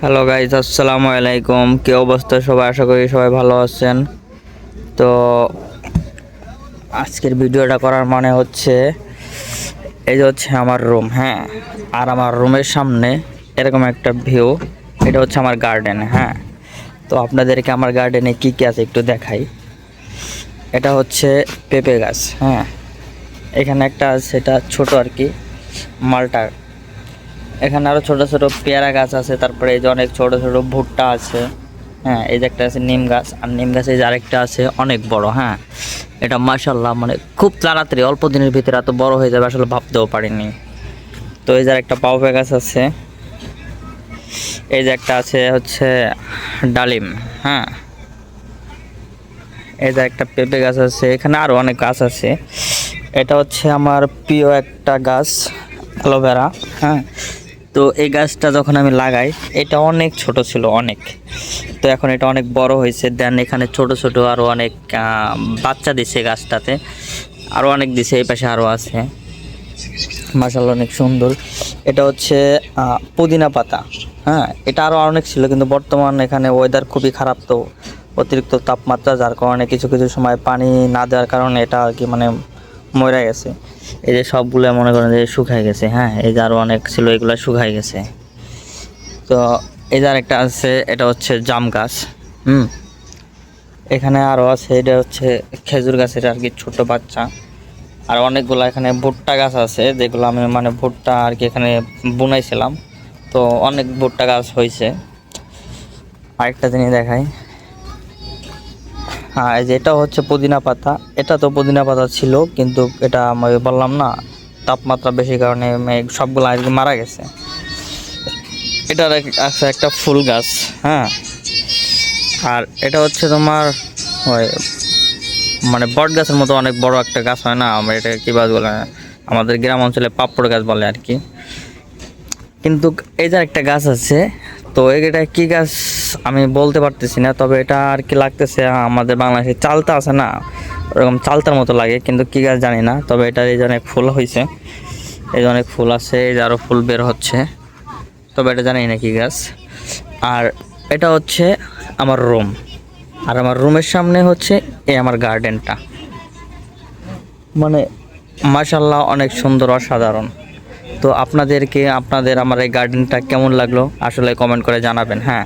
Hello guys, আসসালামু আলাইকুম। কি অবস্থা সবাই? আশা করি সবাই ভালো আছেন। তো আজকের ভিডিওটা করার মানে হচ্ছে এই যে হচ্ছে আমার রুম, হ্যাঁ। আর আমার রুমের সামনে এরকম একটা ভিউ। এটা হচ্ছে আমার গার্ডেন, হ্যাঁ। তো আপনাদেরকে আমার গার্ডেনে কি কি আছে একটু দেখাই। এটা হচ্ছে পেঁপে গাছ, হ্যাঁ। এখানে একটা আছে, এটা ছোট আর কি, মালটা। এখানে আরো ছোট ছোট পেয়ারা গাছ আছে, তারপরে এই যে অনেক ছোট ছোট ভুট্টা আছে, হ্যাঁ। এই যে একটা আছে নিম গাছ, আর নিম গাছে যে আরেকটা আছে অনেক বড়, হ্যাঁ। এটা মাশাআল্লাহ মানে খুব তাড়াতাড়ি অল্প দিনের ভিতরে এত বড় হয়ে যাবে আসলে ভাবতেও পারিনি। তো এই যে একটা পাউপে গাছ আছে, এই যে একটা আছে হচ্ছে ডালিম, হ্যাঁ। এই যে একটা পেঁপে গাছ আছে, এখানে আরো অনেক গাছ আছে। এটা হচ্ছে আমার প্রিয় একটা গাছ, অ্যালোভেরা, হ্যাঁ। তো এই গাছটা যখন আমি লাগাই এটা অনেক ছোট ছিল, অনেক। তো এখন এটা অনেক বড় হয়েছে। দেন এখানে ছোট ছোট আরও অনেক বাচ্চা দিছে গাছটাতে, আরও অনেক দিছে। এই পাশে আরও আছে, মাশাআল্লাহ অনেক সুন্দর। এটা হচ্ছে পুদিনা পাতা, হ্যাঁ। এটা আরও অনেক ছিল, কিন্তু বর্তমান এখানে ওয়েদার খুবই খারাপ, তো অতিরিক্ত তাপমাত্রা, যার কারণে কিছু কিছু সময় পানি না দেওয়ার কারণে এটা আর কি মানে মরে গেছে। এই যে সবগুলো মনে করেন যে শুকায় গেছে, হ্যাঁ। এই যে আরও অনেক ছিল, এগুলো শুকায় গেছে। তো এই যে আরেকটা আছে, এটা হচ্ছে জাম গাছ, এখানে আরও আছে। এটা হচ্ছে খেজুর গাছের আর কি ছোট বাচ্চা। আর অনেকগুলো এখানে ভুট্টা গাছ আছে, যেগুলো আমি মানে ভুট্টা আর কি এখানে বুনাইছিলাম। তো অনেক ভুট্টা গাছ হয়েছে। আরেকটা জিনিস দেখাই, হ্যাঁ। এই যে এটা হচ্ছে পুদিনা পাতা। এটা তো পুদিনা পাতা ছিল, কিন্তু এটা আমি বললাম না, তাপমাত্রা বেশি কারণে সবগুলো আর কি মারা গেছে। এটার আছে একটা ফুল গাছ, হ্যাঁ। আর এটা হচ্ছে তোমার ওই মানে বট গাছের মতো অনেক বড় একটা গাছ হয় না, আমরা এটা কী গাছ বলে, আমাদের গ্রাম অঞ্চলে পাপড় গাছ বলে আর কি। কিন্তু এই যে একটা গাছ আছে, তো এটা কি গাছ আমি বলতে পারতেছি না, তবে এটা আর কি লাগতেছে আমাদের বাংলাদেশে চালতা আছে না, ওরকম চালতার মতো লাগে, কিন্তু কি গাছ জানি না। তবে এটার এই যে অনেক ফুল হয়েছে, এই যে অনেক ফুল আছে, এই যে আরও ফুল বের হচ্ছে, তবে এটা জানি না কি গাছ। আর এটা হচ্ছে আমার রুম, আর আমার রুমের সামনে হচ্ছে এই আমার গার্ডেনটা, মানে মাশাআল্লাহ অনেক সুন্দর, অসাধারণ। তো আপনাদেরকে আমার এই গার্ডেনটা কেমন লাগলো আসলে কমেন্ট করে জানাবেন, হ্যাঁ।